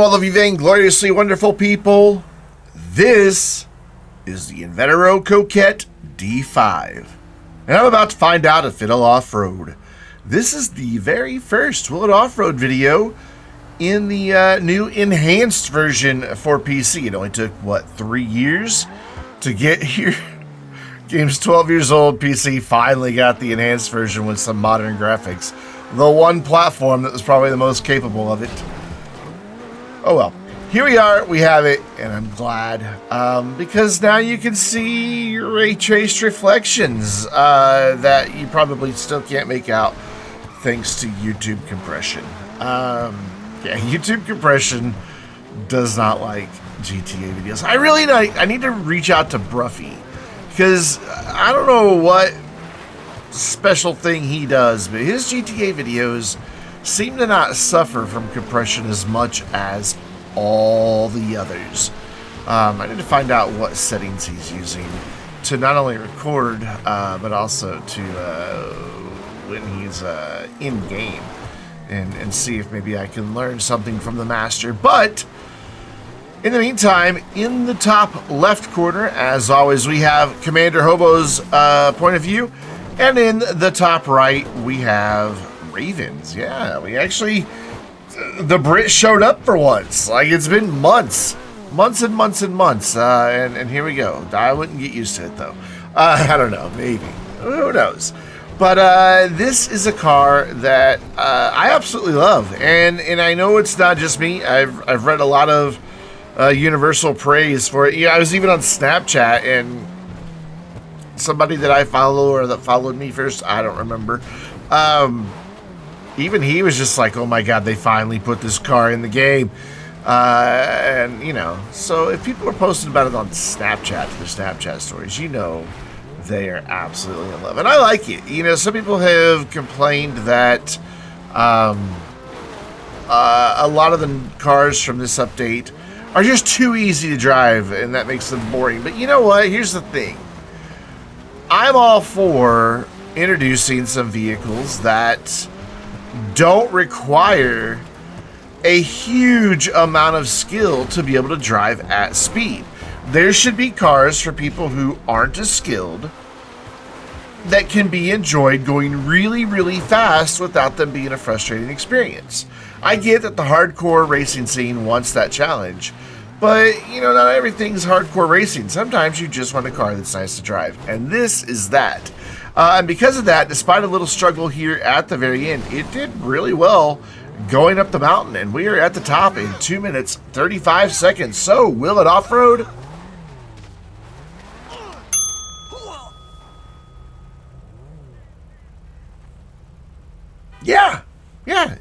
all of you vaingloriously wonderful people. This is the Invetero Coquette D5. And I'm about to find out if it'll off-road. This is the very first Will It Off-Road video in the new enhanced version for PC. It only took, what, 3 years to get here? Game's 12 years old, PC finally got the enhanced version with some modern graphics. The one platform that was probably the most capable of it. Oh well, here we are, we have it, and I'm glad, because now you can see ray traced reflections that you probably still can't make out thanks to YouTube compression. Yeah, YouTube compression does not like GTA videos. I need to reach out to Bruffy, because I don't know what special thing he does, but his GTA videos seem to not suffer from compression as much as all the others. I need to find out what settings he's using to not only record, but also to when he's in game, and see if maybe I can learn something from the master. But in the meantime, in the top left corner, as always, we have Commander Hobo's point of view, and in the top right, we have Ravens. Yeah, we actually, the Brit showed up for once. Like, it's been months and months, and here we go. I wouldn't get used to it, though. I don't know, maybe. Who knows? But this is a car that I absolutely love, and I know it's not just me. I've read a lot of universal praise for it. Yeah, I was even on Snapchat, and somebody that I follow or that followed me first, I don't remember, even he was just like, oh my god, they finally put this car in the game. And you know, so if people are posting about it on Snapchat, their Snapchat stories, you know they are absolutely in love, and I like it. You know, some people have complained that a lot of the cars from this update are just too easy to drive, and that makes them boring. But you know what? Here's the thing. I'm all for introducing some vehicles that don't require a huge amount of skill to be able to drive at speed. There should be cars for people who aren't as skilled that can be enjoyed going really, really fast without them being a frustrating experience. I get that the hardcore racing scene wants that challenge, but, you know, not everything's hardcore racing. Sometimes you just want a car that's nice to drive, and this is that. And because of that, despite a little struggle here at the very end, it did really well going up the mountain, and we are at the top in 2 minutes, 35 seconds. So, will it off-road? Yeah,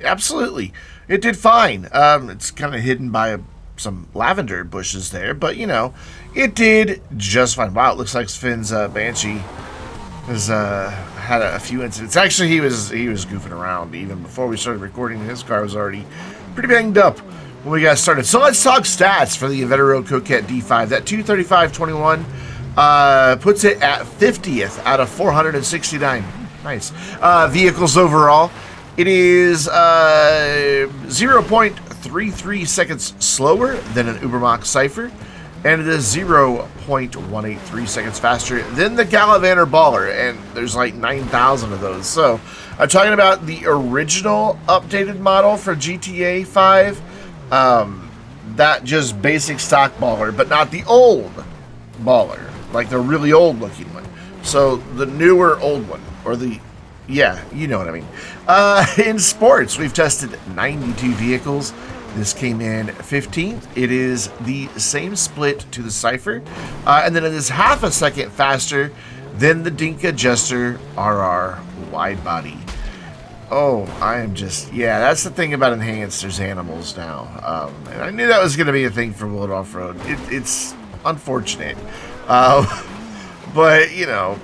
absolutely. It did fine. It's kind of hidden by some lavender bushes there, but you know, it did just fine. Wow, it looks like Finn's Banshee has had a few incidents. Actually, he was goofing around even before we started recording. His car was already pretty banged up when we got started. So let's talk stats for the Invetero Coquette D5. That 235.21 puts it at 50th out of 469. Nice. Vehicles overall, it is 0.33 seconds slower than an Ubermax Cypher, and it is 0.183 seconds faster than the Gallivant Baller, and there's like 9,000 of those. So I'm talking about the original updated model for GTA 5, that just basic stock Baller, but not the old Baller, like the really old looking one. So the newer old one, or the, yeah, you know what I mean. In sports, we've tested 92 vehicles. This came in 15th. It is the same split to the Cypher, and then it is half a second faster than the Dinka Jester RR wide body. Oh, I am just, yeah, that's the thing about enhanced. There's animals now, and I knew that was going to be a thing for Will It Off-Road. It's unfortunate, but you know,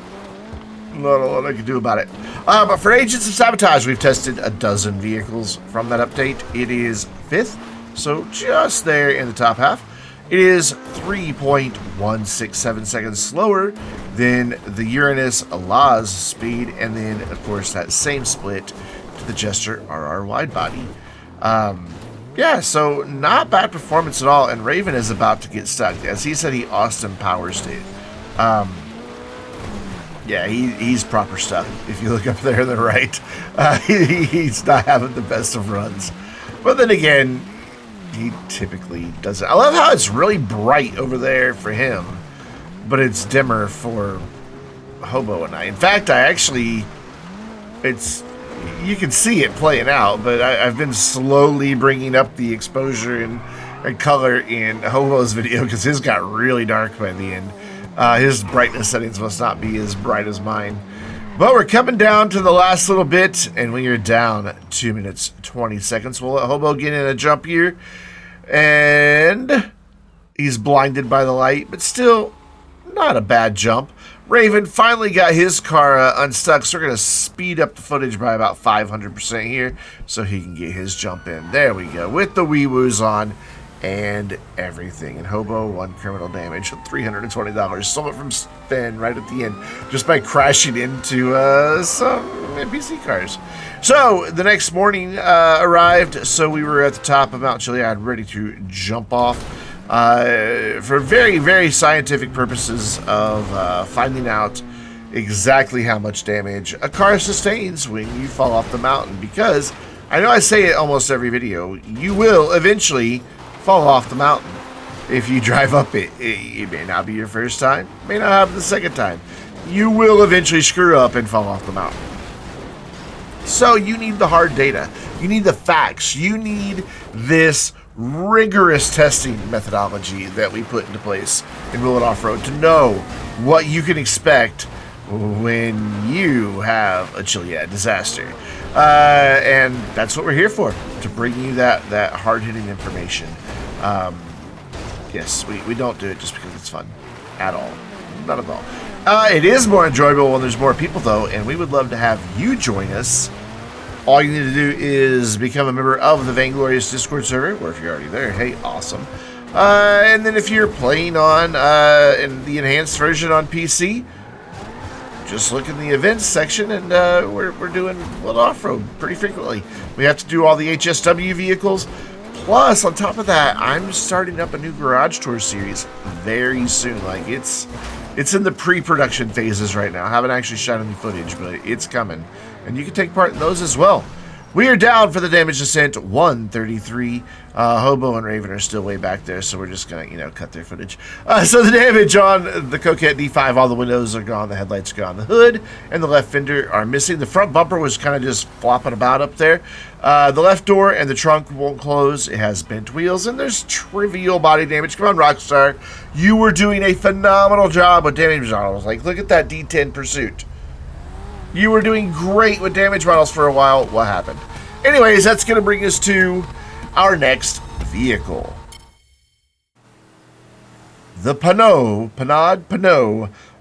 not a lot I can do about it. But for Agents of Sabotage, we've tested a dozen vehicles from that update. It is 5th, so just there in the top half. It is 3.167 seconds slower than the Uranus Laz speed, and then, of course, that same split to the Jester RR wide body. Yeah, so not bad performance at all, and Raven is about to get stuck. As he said, he Austin Powers it. Yeah, he's proper stuck. If you look up there on the right, he's not having the best of runs. But then again, he typically doesn't. I love how it's really bright over there for him, but it's dimmer for Hobo and I. In fact, you can see it playing out, but I've been slowly bringing up the exposure and color in Hobo's video because his got really dark by the end. His brightness settings must not be as bright as mine. But we're coming down to the last little bit, and we are down 2 minutes, 20 seconds. We'll let Hobo get in a jump here. And he's blinded by the light, but still not a bad jump. Raven finally got his car unstuck, so we're going to speed up the footage by about 500% here so he can get his jump in. There we go, with the wee-woos on and everything. And Hobo, 1 criminal damage, $320. Stole it from Sven right at the end just by crashing into some NPC cars. So the next morning arrived, so we were at the top of Mount Chiliad ready to jump off. For very, very scientific purposes of finding out exactly how much damage a car sustains when you fall off the mountain, because I know I say it almost every video, you will eventually fall off the mountain. If you drive up it, it may not be your first time, may not happen the second time. You will eventually screw up and fall off the mountain. So you need the hard data, you need the facts, you need this rigorous testing methodology that we put into place in Will It Off-Road to know what you can expect when you have a Chiliad disaster. And that's what we're here for, to bring you that hard-hitting information. Yes, we don't do it just because it's fun. At all. Not at all. It is more enjoyable when there's more people, though, and we would love to have you join us. All you need to do is become a member of the Vainglorious Discord server, or if you're already there, hey, awesome. And then if you're playing on in the enhanced version on PC, just look in the events section, and we're doing Will It Off-Road pretty frequently. We have to do all the HSW vehicles. Plus, on top of that, I'm starting up a new garage tour series very soon. Like, it's in the pre-production phases right now. I haven't actually shot any footage, but it's coming. And you can take part in those as well. We are down for the damage descent, 133. Hobo and Raven are still way back there, so we're just going to, cut their footage. So the damage on the Coquette D5, all the windows are gone, the headlights are gone, the hood and the left fender are missing. The front bumper was kind of just flopping about up there. The left door and the trunk won't close. It has bent wheels, and there's trivial body damage. Come on, Rockstar. You were doing a phenomenal job with damage models. Like, look at that D10 Pursuit. You were doing great with damage models for a while. What happened? Anyways, that's going to bring us to our next vehicle. The Penaud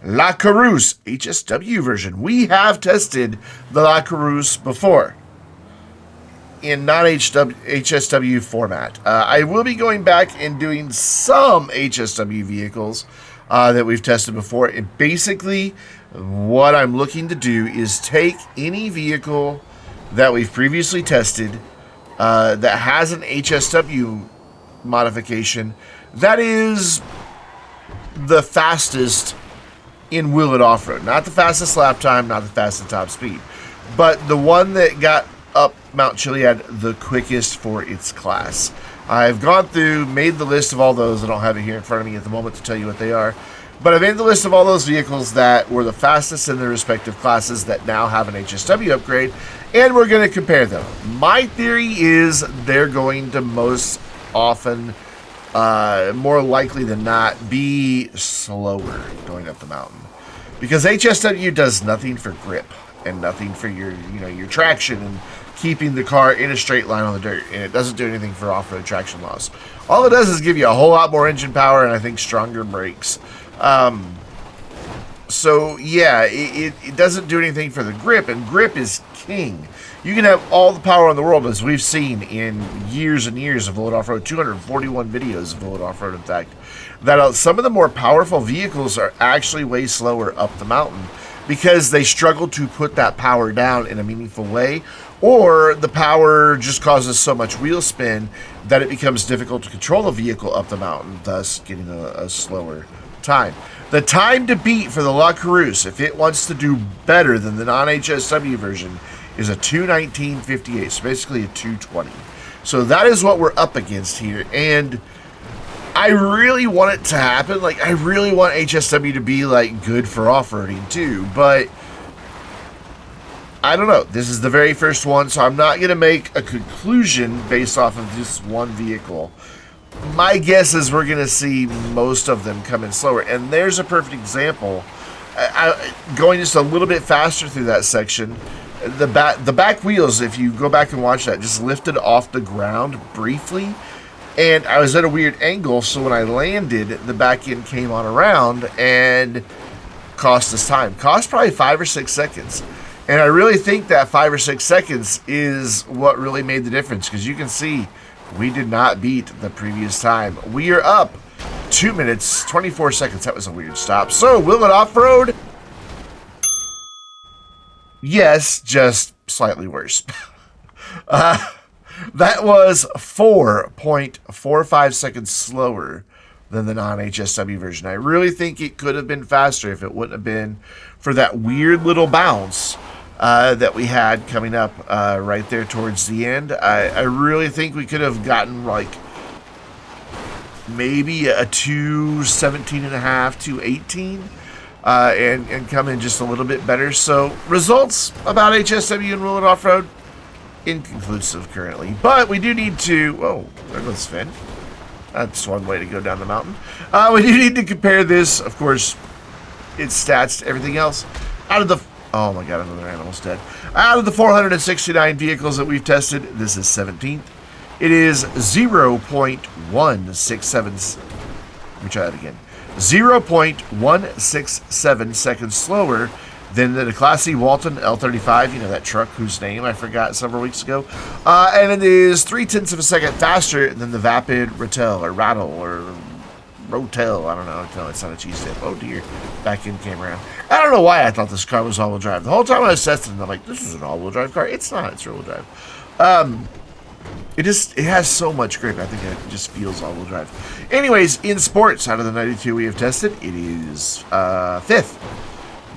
La Coureuse HSW version. We have tested the La Coureuse before in non-HSW format. I will be going back and doing some HSW vehicles that we've tested before. And basically, what I'm looking to do is take any vehicle that we've previously tested that has an HSW modification that is the fastest in Will It Off-Road. Not the fastest lap time, not the fastest top speed, but the one that got up Mount Chiliad the quickest for its class. I've gone through, made the list of all those. I don't have it here in front of me at the moment to tell you what they are. But I made the list of all those vehicles that were the fastest in their respective classes that now have an HSW upgrade, and we're going to compare them. My theory is they're going to most often, more likely than not, be slower going up the mountain. Because HSW does nothing for grip and nothing for your traction and keeping the car in a straight line on the dirt, and it doesn't do anything for off-road traction loss. All it does is give you a whole lot more engine power and I think stronger brakes. So yeah, it doesn't do anything for the grip, and grip is king. You can have all the power in the world, as we've seen in years and years of Will It Off-Road, 241 videos of Will It Off-Road, in fact, that some of the more powerful vehicles are actually way slower up the mountain because they struggle to put that power down in a meaningful way, or the power just causes so much wheel spin that it becomes difficult to control the vehicle up the mountain, thus getting a slower time. The time to beat for the La Coureuse, if it wants to do better than the non-HSW version, is a 2:19.58, so basically a 2:20. So that is what we're up against here, and I really want it to happen. Like, I really want HSW to be, like, good for off-roading, too, but I don't know. This is the very first one, so I'm not going to make a conclusion based off of just one vehicle. My guess is we're going to see most of them come in slower, and there's a perfect example. Going just a little bit faster through that section, the back wheels, if you go back and watch that, just lifted off the ground briefly, and I was at a weird angle, so when I landed, the back end came on around and cost us time. Cost probably 5 or 6 seconds. And I really think that 5 or 6 seconds is what really made the difference, because you can see we did not beat the previous time. We are up 2 minutes, 24 seconds. That was a weird stop. So, will it off-road? Yes, just slightly worse. That was 4.45 seconds slower than the non-HSW version. I really think it could have been faster if it wouldn't have been for that weird little bounce that we had coming up right there towards the end. I really think we could have gotten like maybe a 2:17.5, 2:18, and come in just a little bit better. So results about HSW and Will It Off-Road, inconclusive currently, but we do need to, whoa, there goes Finn. That's one way to go down the mountain. We do need to compare this, of course, its stats to everything else. Out of the, oh my god, another animal's dead. Out of the 469 vehicles that we've tested, this is 17th. It is 0.167, let me try that again, 0.167 seconds slower than the classy Walton L35, you know, that truck whose name I forgot several weeks ago. And it is 0.3 of a second faster than the Vapid Rotel, or Rattle, or Rotel, I don't know. No, it's not a cheese dip. Oh dear, back end came around. I don't know why I thought this car was all-wheel drive. The whole time I was testing it, I'm like, this is an all-wheel drive car. It's not, it's rear-wheel drive. It has so much grip. I think it just feels all-wheel drive. Anyways, in sports, out of the 92 we have tested, it is 5th.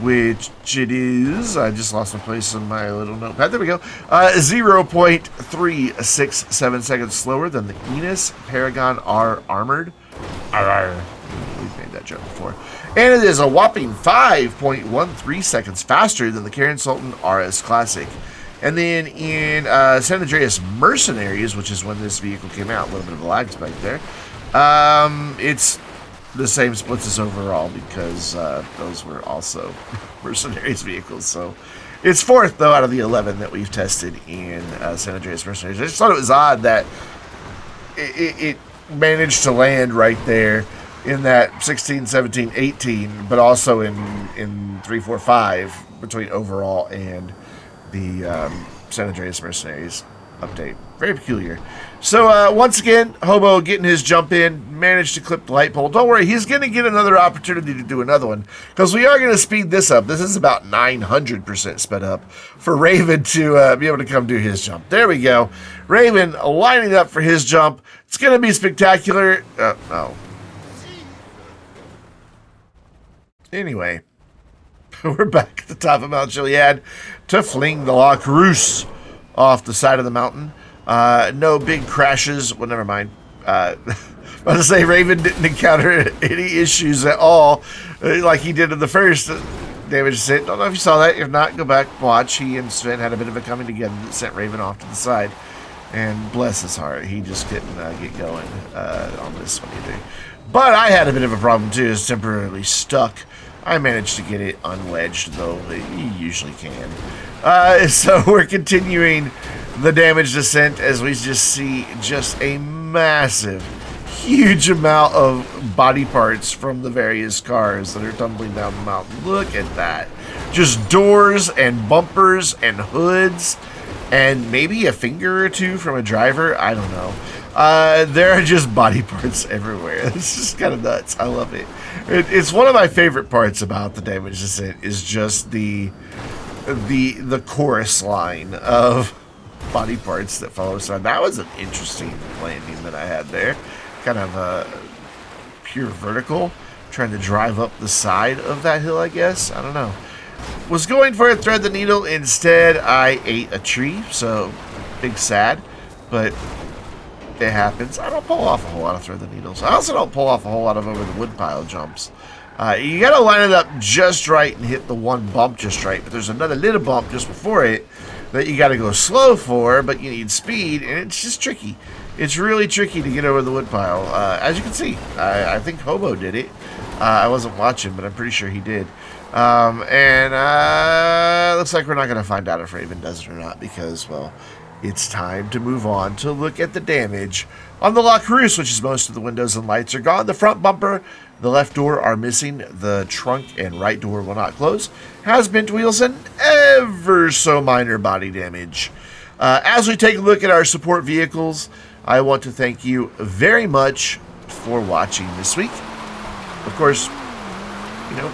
Which it is, I just lost my place on my little notepad. There we go. 0.367 seconds slower than the Enos Paragon R Armored. We've made that joke before. And it is a whopping 5.13 seconds faster than the Karen Sultan RS Classic. And then in San Andreas Mercenaries, which is when this vehicle came out, a little bit of a lag spike there. It's the same splits as overall, because those were also Mercenaries vehicles. So it's 4th, though, out of the 11 that we've tested in San Andreas Mercenaries. I just thought it was odd that it managed to land right there in that 16, 17, 18, but also in 3, 4, 5 between overall and the San Andreas Mercenaries update. Very peculiar. So once again, Hobo getting his jump in, managed to clip the light pole. Don't worry, he's going to get another opportunity to do another one, because we are going to speed this up. This is about 900% sped up for Raven to be able to come do his jump. There we go. Raven lining up for his jump. It's going to be spectacular. Oh. Anyway, we're back at the top of Mount Chiliad to fling the La Coureuse off the side of the mountain. No big crashes. Well, never mind. I was about to say, Raven didn't encounter any issues at all, like he did in the first damage descent. Don't know if you saw that. If not, go back, watch. He and Sven had a bit of a coming together that sent Raven off to the side. And bless his heart, he just couldn't get going on this one either. But I had a bit of a problem too. It's temporarily stuck. I managed to get it unwedged, though. You usually can. So we're continuing the damage descent as we just see just a massive, huge amount of body parts from the various cars that are tumbling down the mountain. Look at that. Just doors and bumpers and hoods and maybe a finger or two from a driver. I don't know. There are just body parts everywhere. It's just kind of nuts. I love it. It's one of my favorite parts about the damage descent is just the chorus line of body parts that follow us on. That was an interesting landing that I had there. Kind of pure vertical. Trying to drive up the side of that hill, I guess. I don't know. Was going for a thread the needle. Instead, I ate a tree. So, big sad. But it happens. I don't pull off a whole lot of thread the needles. I also don't pull off a whole lot of over the woodpile jumps. You got to line it up just right and hit the one bump just right. But there's another little bump just before it that you got to go slow for, but you need speed, and it's just tricky. It's really tricky to get over the woodpile. As you can see, I think Hobo did it. I wasn't watching, but I'm pretty sure he did. Looks like we're not going to find out if Raven does it or not because, well, it's time to move on to look at the damage on the La Coureuse, which is most of the windows and lights are gone. The front bumper, the left door are missing. The trunk and right door will not close. Has bent wheels and ever so minor body damage. As we take a look at our support vehicles, I want to thank you very much for watching this week. Of course, you know,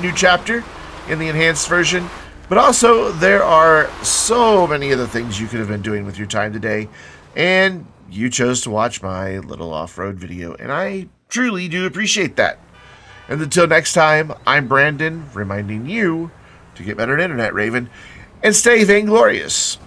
new chapter in the enhanced version. But also, there are so many other things you could have been doing with your time today, and you chose to watch my little off-road video, and I truly do appreciate that. And until next time, I'm Brandon, reminding you to get better at internet, Raven, and stay vainglorious.